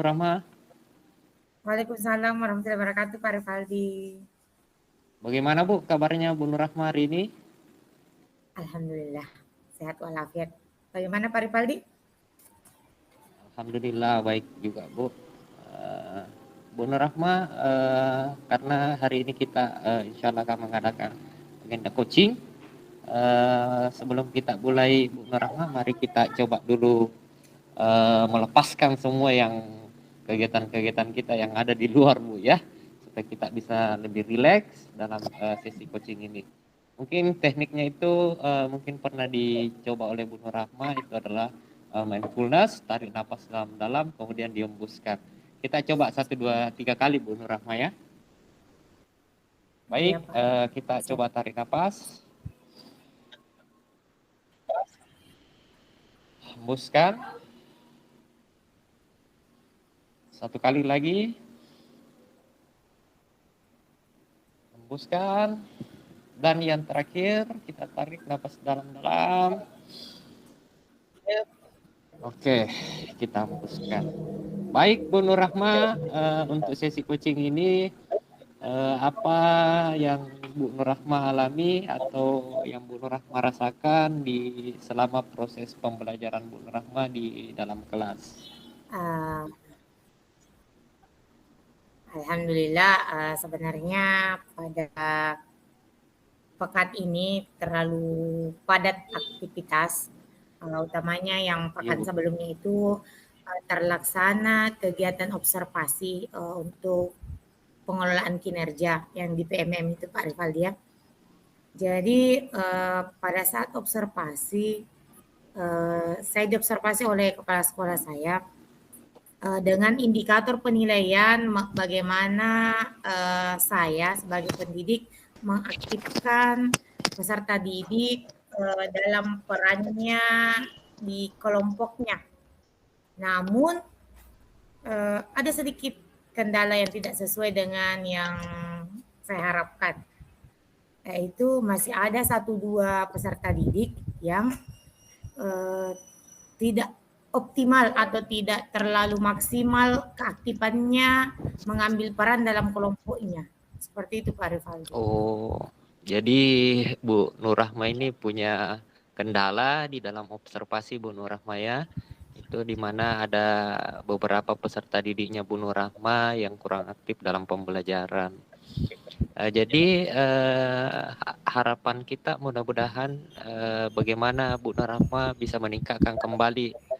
Rahma. Waalaikumsalam warahmatullahi wabarakatuh, Pak Rivaldi. Bagaimana Bu kabarnya Bu Nur Rahma hari ini? Alhamdulillah, sehat walafiat. Bagaimana Pak Rivaldi? Alhamdulillah baik juga Bu. Bu Nur Rahma, karena hari ini kita insya Allah akan mengadakan agenda coaching. Sebelum kita mulai Bu Nur Rahma, mari kita coba dulu melepaskan semua yang kegiatan-kegiatan kita yang ada di luar Bu ya, supaya kita bisa lebih rileks dalam sesi coaching ini. Mungkin tekniknya itu mungkin pernah dicoba oleh Bu Nur Rahma, itu adalah mindfulness, tarik nafas dalam-dalam kemudian dihembuskan. Kita coba 1, 2, 3 kali Bu Nur Rahma ya. Baik, kita coba tarik nafas. Hembuskan. 1 kali lagi. Hembuskan. Dan yang terakhir, kita tarik nafas dalam-dalam. Oke, kita hembuskan. Baik Bu Nur Rahma, untuk sesi coaching ini, apa yang Bu Nur Rahma alami atau yang Bu Nur Rahma rasakan selama proses pembelajaran Bu Nur Rahma di dalam kelas? Alhamdulillah, sebenarnya pada pekan ini terlalu padat aktivitas, utamanya yang pekan sebelumnya itu terlaksana kegiatan observasi untuk pengelolaan kinerja yang di PMM itu Pak Rivaldi ya. Jadi pada saat observasi, saya diobservasi oleh kepala sekolah saya dengan indikator penilaian bagaimana saya sebagai pendidik mengaktifkan peserta didik dalam perannya di kelompoknya. Namun ada sedikit kendala yang tidak sesuai dengan yang saya harapkan, yaitu masih ada 1-2 peserta didik yang tidak optimal atau tidak terlalu maksimal keaktifannya mengambil peran dalam kelompoknya. Seperti itu Pak Rivaldi. Oh, jadi Bu Nur Rahma ini punya kendala di dalam observasi Bu Nur Rahma ya. Itu di mana ada beberapa peserta didiknya Bu Nur Rahma yang kurang aktif dalam pembelajaran. Jadi harapan kita mudah-mudahan bagaimana Bu Nur Rahma bisa meningkatkan kembali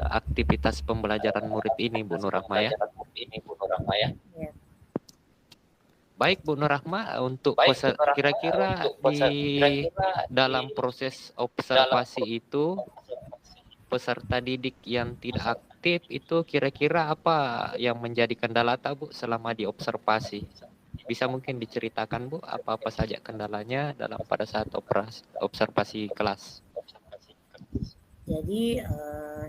aktivitas pembelajaran murid ini Bu Nur Rahma ya. Baik Bu Nur Rahma, untuk kira-kira di dalam proses observasi itu peserta didik yang tidak aktif itu kira-kira apa yang menjadi kendala Bu selama diobservasi? Bisa mungkin diceritakan Bu apa-apa saja kendalanya pada saat observasi kelas? Jadi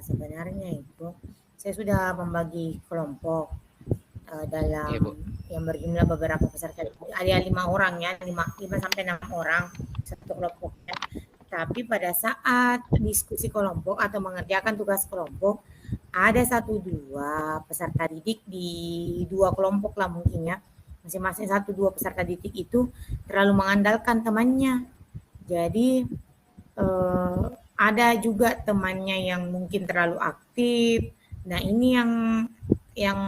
sebenarnya itu saya sudah membagi kelompok dalam yang berjumlah beberapa peserta, ada 5 orang ya, 5 sampai 6 orang satu kelompoknya. Tapi pada saat diskusi kelompok atau mengerjakan tugas kelompok, ada 1-2 peserta didik di 2 kelompok lah mungkin ya. Masing-masing 1-2 peserta didik itu terlalu mengandalkan temannya. Jadi ada juga temannya yang mungkin terlalu aktif. Nah ini yang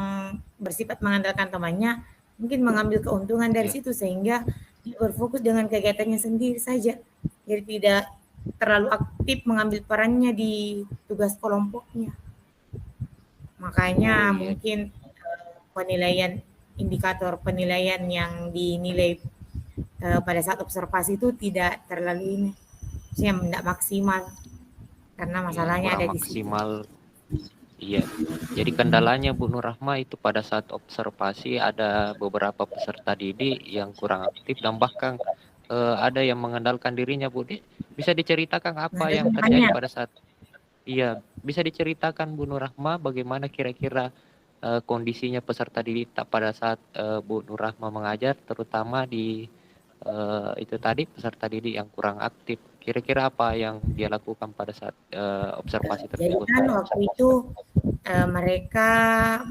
bersifat mengandalkan temannya mungkin mengambil keuntungan dari situ sehingga berfokus dengan kegiatannya sendiri saja. Jadi tidak terlalu aktif mengambil perannya di tugas kelompoknya. Makanya mungkin penilaian indikator penilaian yang dinilai pada saat observasi itu tidak terlalu ini, tidak maksimal karena masalahnya ada di maksimal. Iya, jadi kendalanya Bu Nur Rahma itu pada saat observasi ada beberapa peserta didik yang kurang aktif dan bahkan ada yang mengandalkan dirinya Bu. Bisa diceritakan apa yang terjadi pada saat? Iya, bisa diceritakan Bu Nur Rahma bagaimana kira-kira kondisinya peserta didik pada saat Bu Nur Rahma mengajar, terutama di itu tadi peserta didik yang kurang aktif. Kira-kira apa yang dia lakukan pada saat observasi Jadi tersebut? kan waktu itu mereka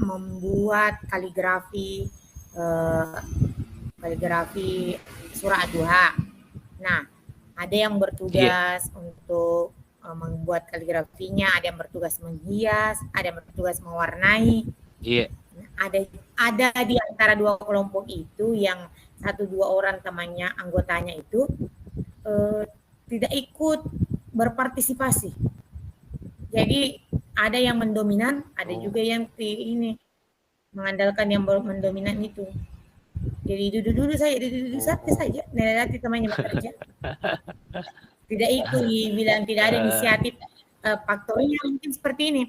membuat kaligrafi surah Ad-Duha. Nah, ada yang bertugas untuk membuat kaligrafinya, ada yang bertugas menghias, ada yang bertugas mewarnai. Iya. Ada di antara dua kelompok itu yang 1-2 orang temannya, anggotanya itu tidak ikut berpartisipasi. Jadi ada yang mendominan, ada juga yang ini mengandalkan yang mendominan itu. Jadi duduk saja, nelati temannya bekerja. Tidak ikut, bilang tidak ada inisiatif. Faktornya mungkin seperti ini.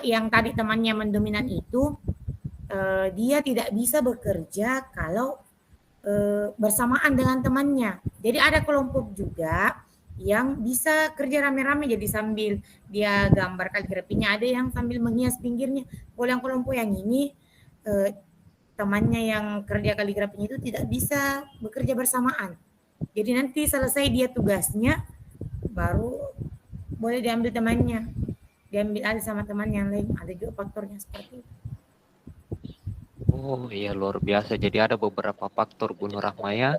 Yang tadi temannya mendominan itu, dia tidak bisa bekerja kalau bersamaan dengan temannya. Jadi ada kelompok juga yang bisa kerja rame-rame, jadi sambil dia gambar kaligrafinya, ada yang sambil menghias pinggirnya. Kalau yang kelompok yang ini temannya yang kerja kaligrafinya itu tidak bisa bekerja bersamaan. Jadi nanti selesai dia tugasnya, baru boleh diambil temannya, diambil alih sama teman yang lain. Ada juga faktornya seperti itu. Oh iya, luar biasa. Jadi ada beberapa faktor Bu Nur Rahma ya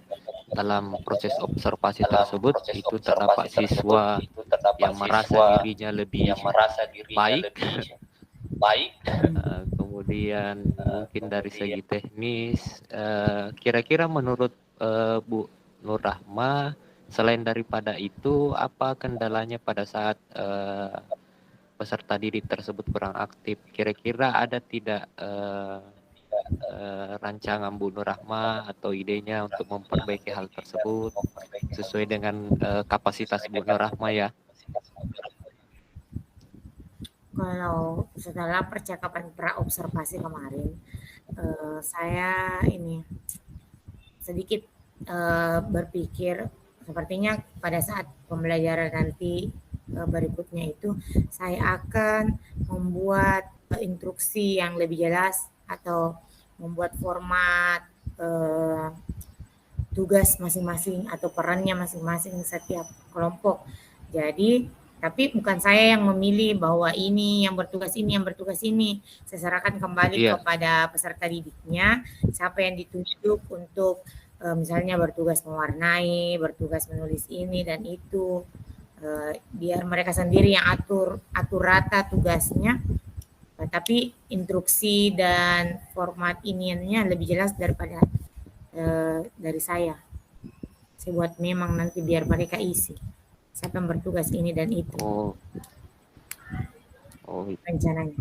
dalam proses observasi tersebut. Itu terdapat siswa yang merasa dirinya lebih baik. Kemudian mungkin dari segi teknis, kira-kira menurut Bu Nur Rahma, selain daripada itu, apa kendalanya pada saat peserta didik tersebut kurang aktif? Kira-kira ada tidak rancangan Bu Nur Rahma atau idenya untuk memperbaiki hal tersebut sesuai dengan kapasitas Bu Nur Rahma ya? Kalau setelah percakapan pra-observasi kemarin, saya ini sedikit berpikir sepertinya pada saat pembelajaran nanti berikutnya itu saya akan membuat instruksi yang lebih jelas atau membuat format tugas masing-masing atau perannya masing-masing setiap kelompok. Jadi tapi bukan saya yang memilih bahwa ini yang bertugas ini, yang bertugas ini. Saya serahkan kembali kepada peserta didiknya, siapa yang ditunjuk untuk misalnya bertugas mewarnai, bertugas menulis ini dan itu. Biar mereka sendiri yang atur rata tugasnya. Tapi instruksi dan format iniannya lebih jelas daripada dari saya. Saya buat memang nanti biar mereka isi siapa yang bertugas ini dan itu. Rencananya.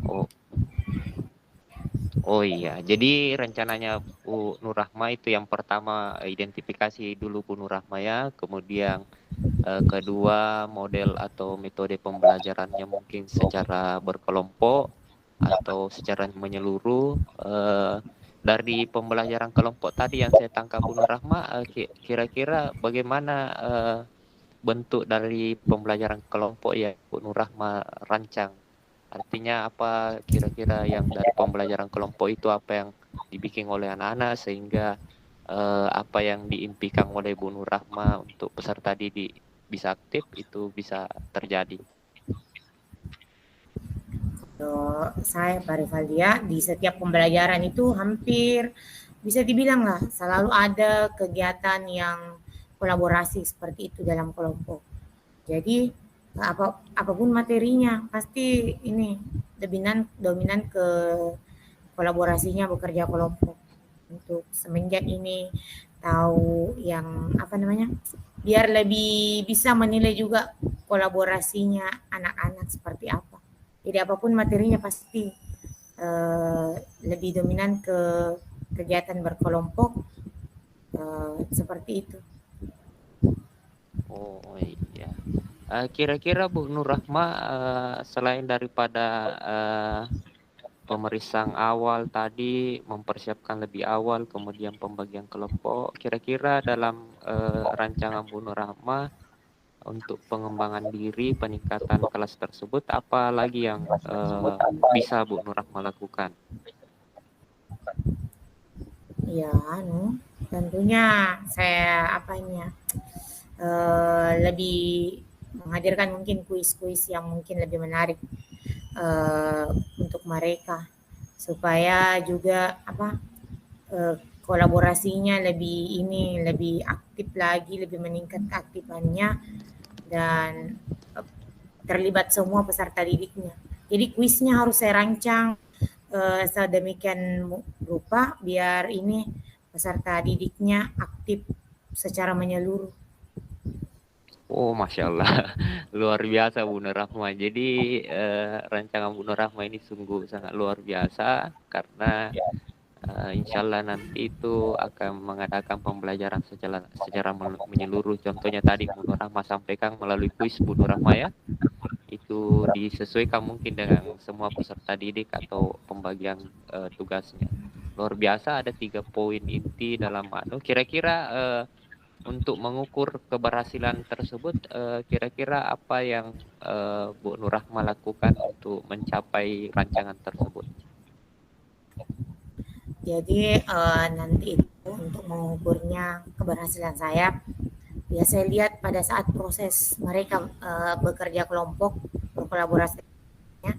Oh iya, jadi rencananya Bu Nur Rahma itu yang pertama identifikasi dulu Bu Nur Rahma ya, kemudian kedua model atau metode pembelajarannya mungkin secara berkelompok atau secara menyeluruh. Dari pembelajaran kelompok tadi yang saya tangkap Bu Nur Rahma, kira-kira bagaimana bentuk dari pembelajaran kelompok ya Bu Nur Rahma rancang? Artinya apa kira-kira yang dari pembelajaran kelompok itu apa yang dibikin oleh anak-anak sehingga apa yang diimpikan oleh Bu Nur Rahma untuk peserta didik bisa aktif itu bisa terjadi. Saya Pak Rivaldia di setiap pembelajaran itu hampir bisa dibilang lah selalu ada kegiatan yang kolaborasi seperti itu dalam kelompok. Jadi apapun materinya pasti ini dominan ke kolaborasinya bekerja kelompok. Untuk semenjak ini tahu yang biar lebih bisa menilai juga kolaborasinya anak-anak seperti apa. Jadi apapun materinya pasti lebih dominan ke kegiatan berkelompok seperti itu. Oh iya. Kira-kira Bu Nur Rahma selain daripada pemeriksaan awal tadi, mempersiapkan lebih awal, kemudian pembagian kelompok, kira-kira dalam rancangan Bu Nur Rahma untuk pengembangan diri, peningkatan kelas tersebut, apa lagi yang bisa Bu Nur Rahma lakukan? Ya, tentunya saya lebih menghadirkan mungkin kuis-kuis yang mungkin lebih menarik untuk mereka, supaya juga kolaborasinya lebih aktif lagi, lebih meningkat keaktifannya, dan terlibat semua peserta didiknya. Jadi kuisnya harus saya rancang sedemikian rupa biar ini peserta didiknya aktif secara menyeluruh. Oh, Masya Allah, luar biasa Bu Nur Rahma. Jadi rancangan Bu Nur Rahma ini sungguh sangat luar biasa, karena insya Allah nanti itu akan mengadakan pembelajaran secara menyeluruh. Contohnya tadi Bu Nur Rahma sampaikan melalui kuis Bu Nur Rahma ya, itu disesuaikan mungkin dengan semua peserta didik atau pembagian tugasnya. Luar biasa, ada 3 poin inti dalam kira-kira untuk mengukur keberhasilan tersebut, kira-kira apa yang Bu Nur Rahma lakukan untuk mencapai rancangan tersebut? Jadi nanti itu untuk mengukurnya keberhasilan saya, ya saya lihat pada saat proses mereka bekerja kelompok, berkolaborasinya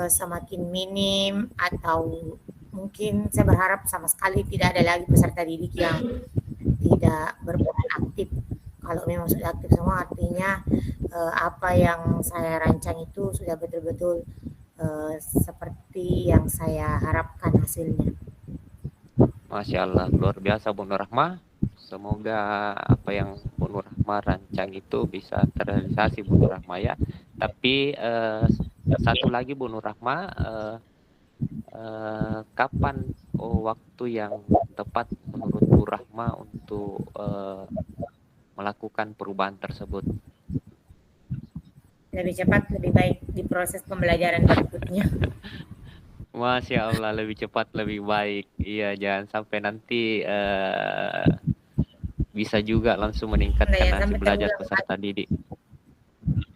semakin minim, atau mungkin saya berharap sama sekali tidak ada lagi peserta didik yang tidak berperan aktif. Kalau memang sudah aktif semua, artinya apa yang saya rancang itu sudah betul-betul seperti yang saya harapkan hasilnya. Masya Allah, luar biasa Bu Nur Rahma. Semoga apa yang Bu Nur Rahma rancang itu bisa terrealisasi Bu Nur Rahma ya. Tapi satu lagi Bu Nur Rahma, kapan waktu yang tepat menurut Bu Rahma untuk melakukan perubahan tersebut? Lebih cepat, lebih baik di proses pembelajaran berikutnya. Masya Allah, lebih cepat lebih baik. Iya, jangan sampai nanti bisa juga langsung meningkatkan hasil belajar peserta didik.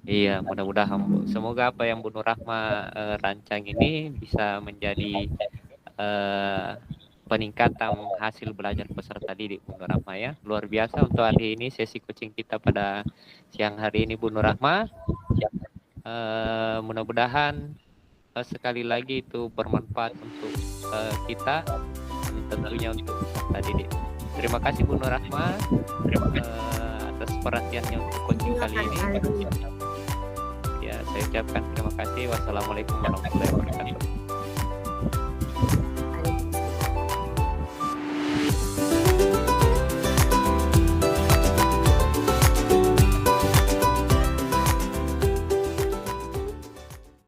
Iya, mudah-mudahan Bu. Semoga apa yang Bu Nur Rahma rancang ini bisa menjadi peningkatan hasil belajar peserta didik Bu Nur Rahma ya. Luar biasa untuk hari ini sesi coaching kita pada siang hari ini Bu Nur Rahma. Mudah-mudahan sekali lagi itu bermanfaat untuk kita, tentunya untuk peserta didik. Terima kasih Bu Nur Rahma atas perhatiannya untuk coaching kali ini. Ya, saya ucapkan terima kasih. Wassalamualaikum warahmatullahi wabarakatuh.